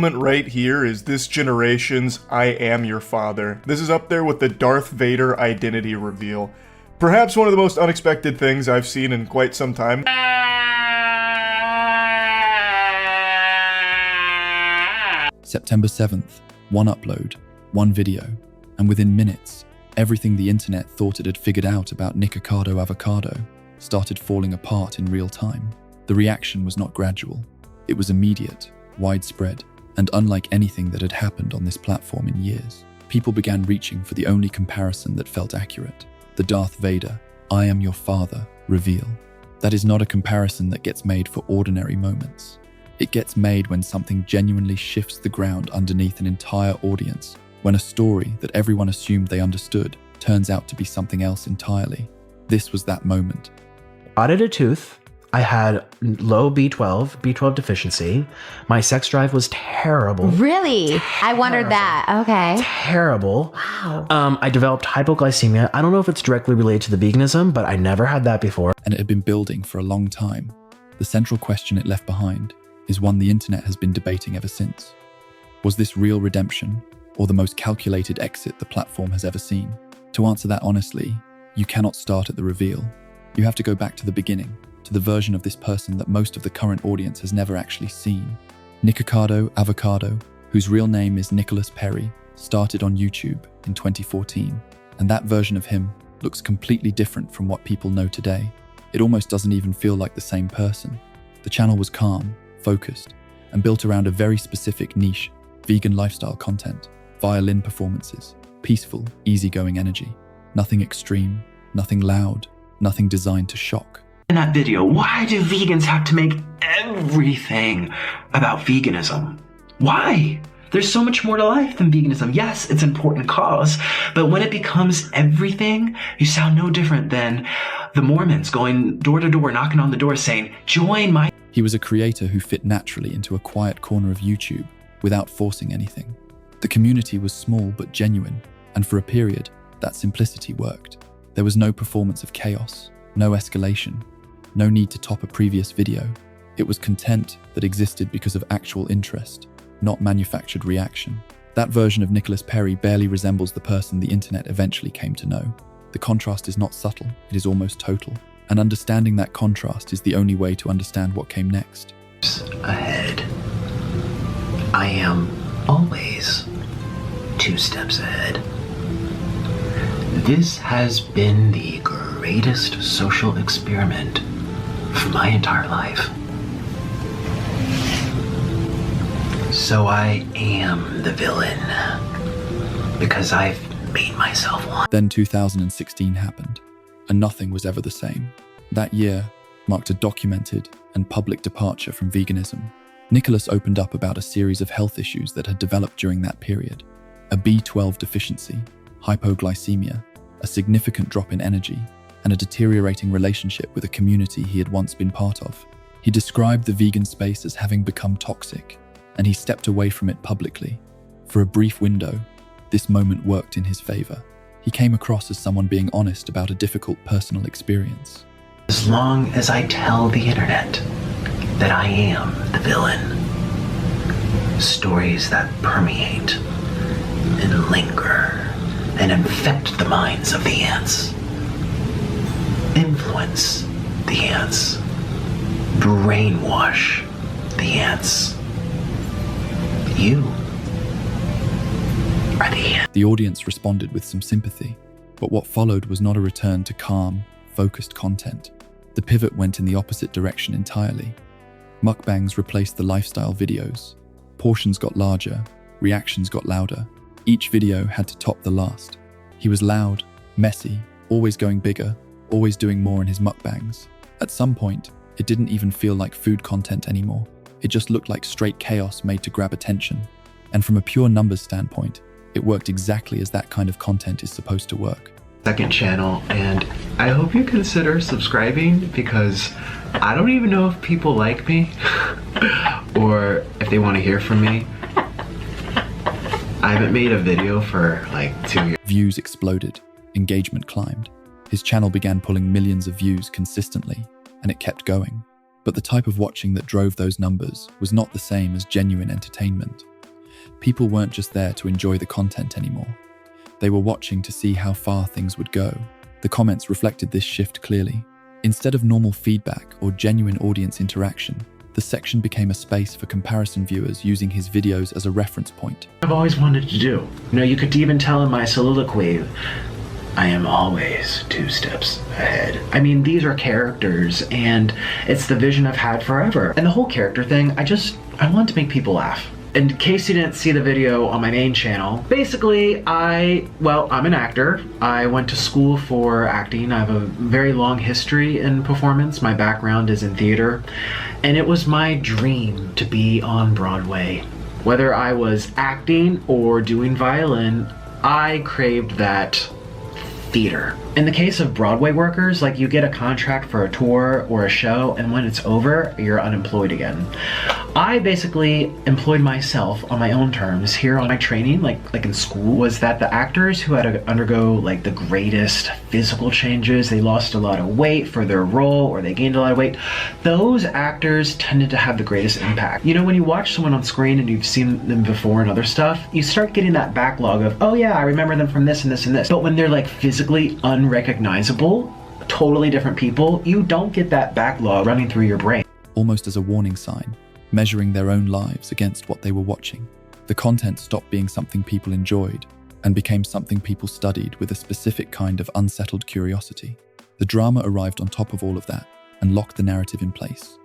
Moment right here is this generation's I Am Your Father. This is up there with the Darth Vader identity reveal. Perhaps one of the most unexpected things I've seen in quite some time. September 7th, one upload, one video, and within minutes, everything the internet thought it had figured out about Nikocado Avocado started falling apart in real time. The reaction was not gradual. It was immediate, widespread, and unlike anything that had happened on this platform in years. People began reaching for the only comparison that felt accurate: the Darth Vader, I am your father, reveal. That is not a comparison that gets made for ordinary moments. It gets made when something genuinely shifts the ground underneath an entire audience, when a story that everyone assumed they understood turns out to be something else entirely. This was that moment. Rotted a tooth. I had low B12 deficiency. My sex drive was terrible. Really? I wondered that. Okay. Terrible. Wow. I developed hypoglycemia. I don't know if it's directly related to the veganism, but I never had that before. And it had been building for a long time. The central question it left behind is one the internet has been debating ever since. Was this real redemption, or the most calculated exit the platform has ever seen? To answer that honestly, you cannot start at the reveal. You have to go back to the beginning, to the version of this person that most of the current audience has never actually seen. Nikocado Avocado, whose real name is Nicholas Perry, started on YouTube in 2014, and that version of him looks completely different from what people know today. It almost doesn't even feel like the same person. The channel was calm, focused, and built around a very specific niche: vegan lifestyle content, violin performances, peaceful, easygoing energy. Nothing extreme, nothing loud, nothing designed to shock. In that video, why do vegans have to make everything about veganism? Why? There's so much more to life than veganism. Yes, it's an important cause, but when it becomes everything, you sound no different than the Mormons going door to door, knocking on the door saying, join my... He was a creator who fit naturally into a quiet corner of YouTube without forcing anything. The community was small but genuine, and for a period, that simplicity worked. There was no performance of chaos, no escalation, no need to top a previous video. It was content that existed because of actual interest, not manufactured reaction. That version of Nicholas Perry barely resembles the person the internet eventually came to know. The contrast is not subtle, it is almost total. And understanding that contrast is the only way to understand what came next. Ahead. I am always 2 steps ahead. This has been the greatest social experiment for my entire life. So I am the villain because I've made myself one. Then 2016 happened, and nothing was ever the same. That year marked a documented and public departure from veganism. Nicholas opened up about a series of health issues that had developed during that period: a B12 deficiency, hypoglycemia, a significant drop in energy, and a deteriorating relationship with a community he had once been part of. He described the vegan space as having become toxic, and he stepped away from it publicly. For a brief window, this moment worked in his favor. He came across as someone being honest about a difficult personal experience. As long as I tell the internet that I am the villain, stories that permeate and linger and infect the minds of the ants, influence the ants, brainwash the ants. You are the ant. The audience responded with some sympathy, but what followed was not a return to calm, focused content. The pivot went in the opposite direction entirely. Mukbangs replaced the lifestyle videos. Portions got larger, reactions got louder. Each video had to top the last. He was loud, messy, always going bigger, always doing more in his mukbangs. At some point, it didn't even feel like food content anymore. It just looked like straight chaos made to grab attention. And from a pure numbers standpoint, it worked exactly as that kind of content is supposed to work. Second channel, and I hope you consider subscribing because I don't even know if people like me or if they want to hear from me. I haven't made a video for like 2 years. Views exploded, engagement climbed. His channel began pulling millions of views consistently, and it kept going. But the type of watching that drove those numbers was not the same as genuine entertainment. People weren't just there to enjoy the content anymore. They were watching to see how far things would go. The comments reflected this shift clearly. Instead of normal feedback or genuine audience interaction, the section became a space for comparison viewers using his videos as a reference point. I've always wanted to do. You could even tell in my soliloquy, I am always 2 steps ahead. I mean, these are characters, and it's the vision I've had forever. And the whole character thing, I want to make people laugh. In case you didn't see the video on my main channel, basically, I'm an actor. I went to school for acting. I have a very long history in performance. My background is in theater, and it was my dream to be on Broadway. Whether I was acting or doing violin, I craved that theater. In the case of Broadway workers, you get a contract for a tour or a show, and when it's over, you're unemployed again. I basically employed myself on my own terms. Here on my training, like in school, was that the actors who had to undergo the greatest physical changes, they lost a lot of weight for their role or they gained a lot of weight, those actors tended to have the greatest impact. When you watch someone on screen and you've seen them before and other stuff, you start getting that backlog of, oh yeah, I remember them from this and this and this. But when they're physically unrecognizable, totally different people, you don't get that backlog running through your brain. Almost as a warning sign, measuring their own lives against what they were watching. The content stopped being something people enjoyed and became something people studied with a specific kind of unsettled curiosity. The drama arrived on top of all of that and locked the narrative in place.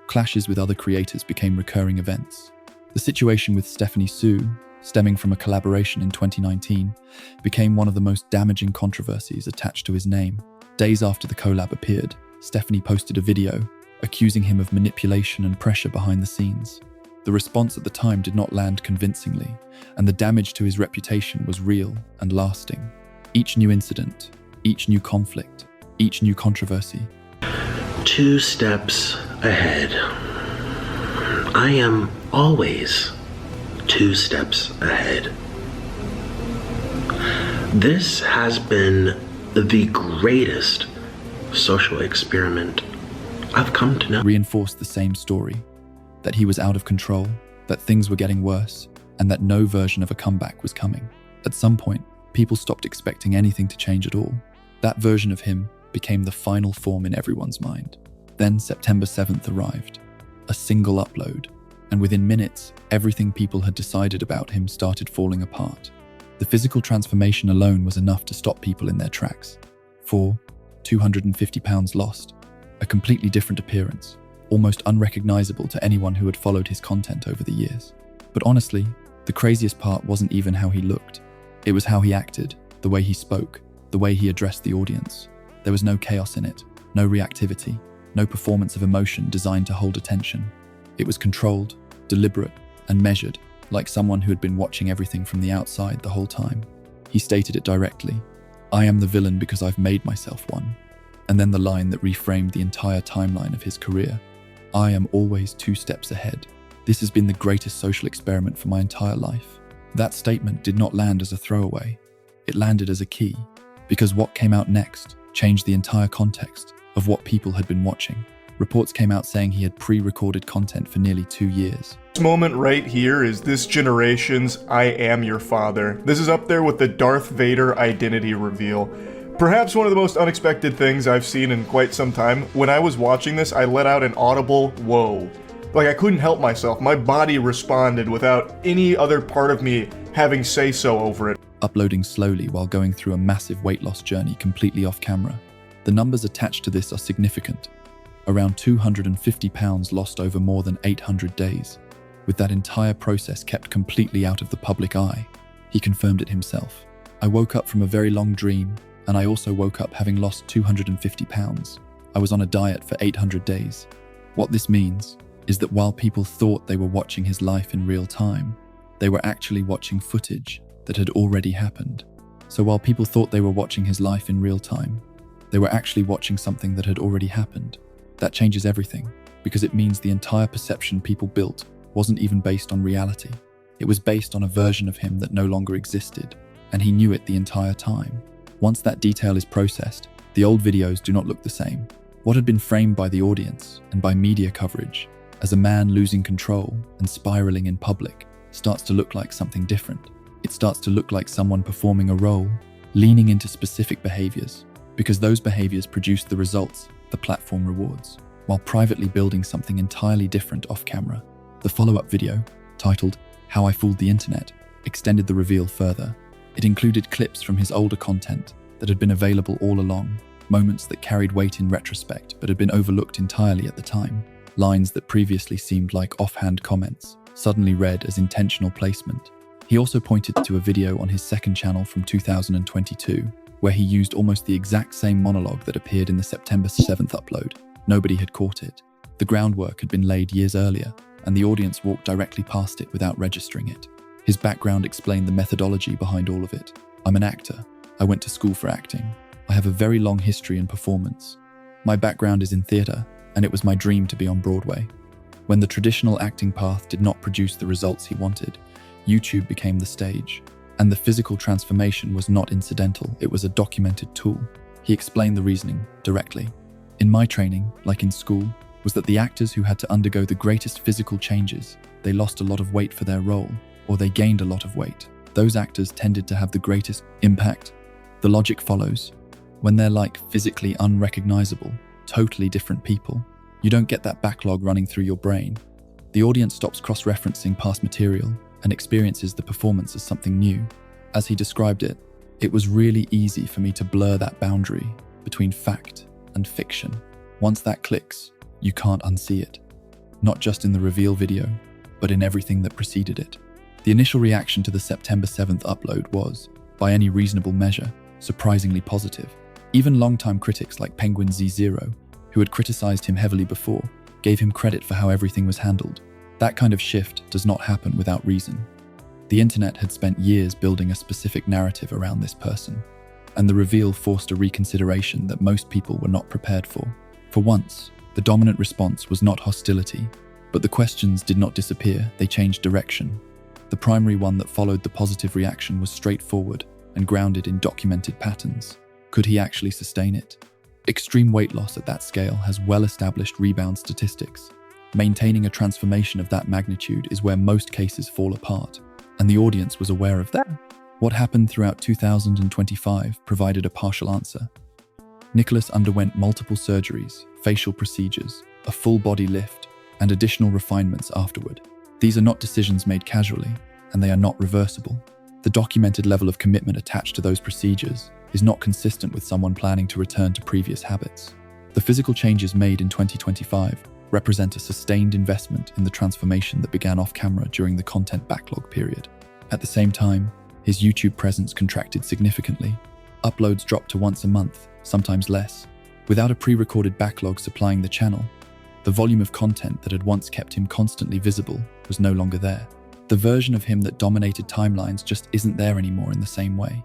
Clashes with other creators became recurring events. The situation with Stephanie Sue, stemming from a collaboration in 2019, became one of the most damaging controversies attached to his name. Days after the collab appeared, Stephanie posted a video accusing him of manipulation and pressure behind the scenes. The response at the time did not land convincingly, and the damage to his reputation was real and lasting. Each new incident, each new conflict, each new controversy. 2 steps ahead. I am always 2 steps ahead. This has been the greatest social experiment I've come to know. Reinforced the same story, that he was out of control, that things were getting worse, and that no version of a comeback was coming. At some point, people stopped expecting anything to change at all. That version of him became the final form in everyone's mind. Then September 7th arrived, a single upload, and within minutes, everything people had decided about him started falling apart. The physical transformation alone was enough to stop people in their tracks. 250 pounds lost, a completely different appearance, almost unrecognizable to anyone who had followed his content over the years. But honestly, the craziest part wasn't even how he looked. It was how he acted, the way he spoke, the way he addressed the audience. There was no chaos in it, no reactivity, no performance of emotion designed to hold attention. It was controlled, deliberate, and measured, like someone who had been watching everything from the outside the whole time. He stated it directly, "I am the villain because I've made myself one." And then the line that reframed the entire timeline of his career, "I am always 2 steps ahead. This has been the greatest social experiment for my entire life." That statement did not land as a throwaway. It landed as a key, because what came out next changed the entire context of what people had been watching. Reports came out saying he had pre-recorded content for nearly 2 years. This moment right here is this generation's I Am Your Father. This is up there with the Darth Vader identity reveal. Perhaps one of the most unexpected things I've seen in quite some time. When I was watching this, I let out an audible whoa. I couldn't help myself. My body responded without any other part of me having say-so over it. Uploading slowly while going through a massive weight loss journey completely off camera. The numbers attached to this are significant. Around 250 pounds lost over more than 800 days, with that entire process kept completely out of the public eye. He confirmed it himself. "I woke up from a very long dream, and I also woke up having lost 250 pounds. I was on a diet for 800 days. What this means is that while people thought they were watching his life in real time, they were actually watching footage that had already happened. So while people thought they were watching his life in real time, they were actually watching something that had already happened. That changes everything, because it means the entire perception people built wasn't even based on reality. It was based on a version of him that no longer existed, and he knew it the entire time. Once that detail is processed, the old videos do not look the same. What had been framed by the audience and by media coverage as a man losing control and spiraling in public starts to look like something different. It starts to look like someone performing a role, leaning into specific behaviors, because those behaviors produce the results the platform rewards, while privately building something entirely different off camera. The follow-up video, titled "How I Fooled the Internet," extended the reveal further. It included clips from his older content that had been available all along, moments that carried weight in retrospect but had been overlooked entirely at the time, lines that previously seemed like offhand comments, suddenly read as intentional placement. He also pointed to a video on his second channel from 2022, where he used almost the exact same monologue that appeared in the September 7th upload. Nobody had caught it. The groundwork had been laid years earlier, and the audience walked directly past it without registering it. His background explained the methodology behind all of it. "I'm an actor. I went to school for acting. I have a very long history in performance. My background is in theatre, and it was my dream to be on Broadway. When the traditional acting path did not produce the results he wanted, YouTube became the stage. And the physical transformation was not incidental, it was a documented tool." He explained the reasoning directly. "In my training, like in school, was that the actors who had to undergo the greatest physical changes, they lost a lot of weight for their role, or they gained a lot of weight. Those actors tended to have the greatest impact. The logic follows. When they're like physically unrecognizable, totally different people, you don't get that backlog running through your brain. The audience stops cross-referencing past material and experiences the performance as something new." As he described it, "It was really easy for me to blur that boundary between fact and fiction. Once that clicks, you can't unsee it. Not just in the reveal video, but in everything that preceded it." The initial reaction to the September 7th upload was, by any reasonable measure, surprisingly positive. Even longtime critics like Penguin Z0, who had criticized him heavily before, gave him credit for how everything was handled. That kind of shift does not happen without reason. The internet had spent years building a specific narrative around this person, and the reveal forced a reconsideration that most people were not prepared for. For once, the dominant response was not hostility, but the questions did not disappear, they changed direction. The primary one that followed the positive reaction was straightforward and grounded in documented patterns. Could he actually sustain it? Extreme weight loss at that scale has well-established rebound statistics. Maintaining a transformation of that magnitude is where most cases fall apart, and the audience was aware of that. What happened throughout 2025 provided a partial answer. Nicholas underwent multiple surgeries, facial procedures, a full body lift, and additional refinements afterward. These are not decisions made casually, and they are not reversible. The documented level of commitment attached to those procedures is not consistent with someone planning to return to previous habits. The physical changes made in 2025 represent a sustained investment in the transformation that began off-camera during the content backlog period. At the same time, his YouTube presence contracted significantly. Uploads dropped to once a month, sometimes less. Without a pre-recorded backlog supplying the channel, the volume of content that had once kept him constantly visible was no longer there. The version of him that dominated timelines just isn't there anymore in the same way.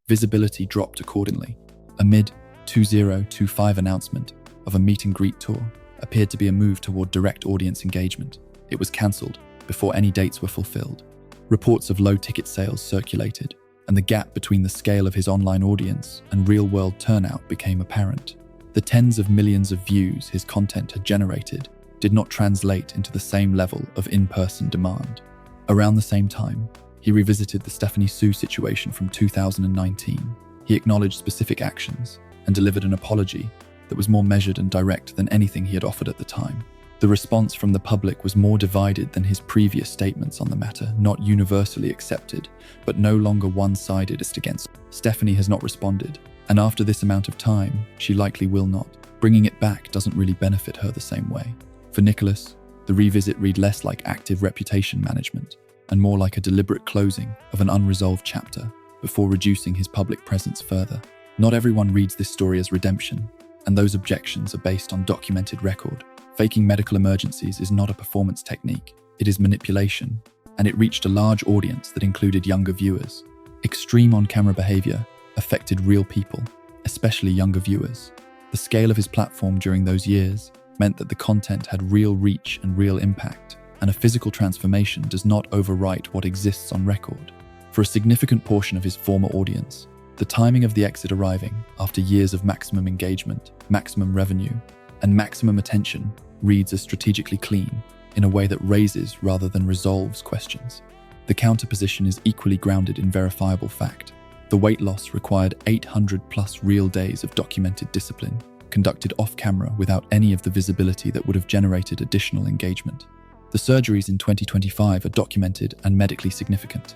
Visibility dropped accordingly. A mid-2025 announcement of a meet and greet tour appeared to be a move toward direct audience engagement. It was cancelled before any dates were fulfilled. Reports of low ticket sales circulated, and the gap between the scale of his online audience and real-world turnout became apparent. The tens of millions of views his content had generated did not translate into the same level of in-person demand. Around the same time, he revisited the Stephanie Sue situation from 2019. He acknowledged specific actions and delivered an apology that was more measured and direct than anything he had offered at the time. The response from the public was more divided than his previous statements on the matter, not universally accepted, but no longer one-sided as against. Stephanie has not responded, and after this amount of time, she likely will not. Bringing it back doesn't really benefit her the same way. For Nicholas, the revisit read less like active reputation management and more like a deliberate closing of an unresolved chapter before reducing his public presence further. Not everyone reads this story as redemption, and those objections are based on documented record. Faking medical emergencies is not a performance technique, it is manipulation, and it reached a large audience that included younger viewers. Extreme on-camera behavior affected real people, especially younger viewers. The scale of his platform during those years meant that the content had real reach and real impact, and a physical transformation does not overwrite what exists on record. For a significant portion of his former audience, the timing of the exit arriving after years of maximum engagement, maximum revenue, and maximum attention reads as strategically clean, in a way that raises rather than resolves questions. The counterposition is equally grounded in verifiable fact. The weight loss required 800+ real days of documented discipline, conducted off-camera without any of the visibility that would have generated additional engagement. The surgeries in 2025 are documented and medically significant.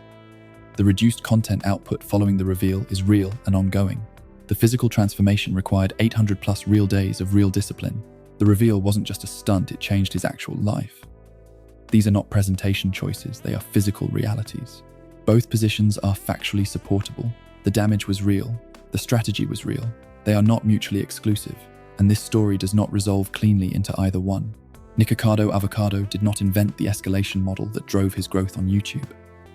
The reduced content output following the reveal is real and ongoing. The physical transformation required 800+ real days of real discipline. The reveal wasn't just a stunt, it changed his actual life. These are not presentation choices, they are physical realities. Both positions are factually supportable. The damage was real, the strategy was real. They are not mutually exclusive, and this story does not resolve cleanly into either one. Nikocado Avocado did not invent the escalation model that drove his growth on YouTube.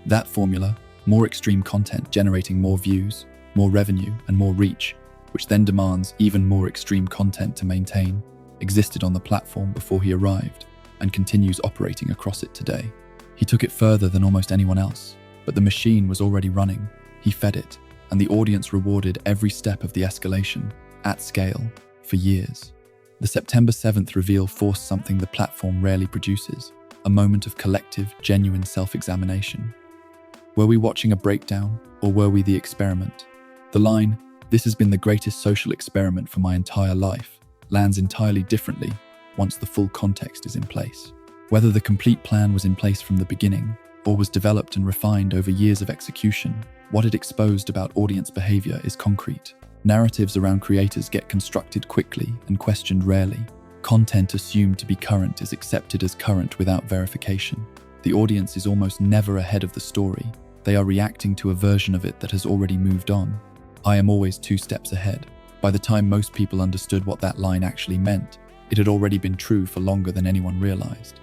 That formula, more extreme content generating more views, more revenue, and more reach, which then demands even more extreme content to maintain, existed on the platform before he arrived, and continues operating across it today. He took it further than almost anyone else, but the machine was already running. He fed it, and the audience rewarded every step of the escalation, at scale, for years. The September 7th reveal forced something the platform rarely produces, a moment of collective, genuine self-examination. Were we watching a breakdown, or were we the experiment? The line, "This has been the greatest social experiment for my entire life," lands entirely differently once the full context is in place. Whether the complete plan was in place from the beginning, or was developed and refined over years of execution, what it exposed about audience behavior is concrete. Narratives around creators get constructed quickly and questioned rarely. Content assumed to be current is accepted as current without verification. The audience is almost never ahead of the story. They are reacting to a version of it that has already moved on. I am always 2 steps ahead. By the time most people understood what that line actually meant, it had already been true for longer than anyone realized.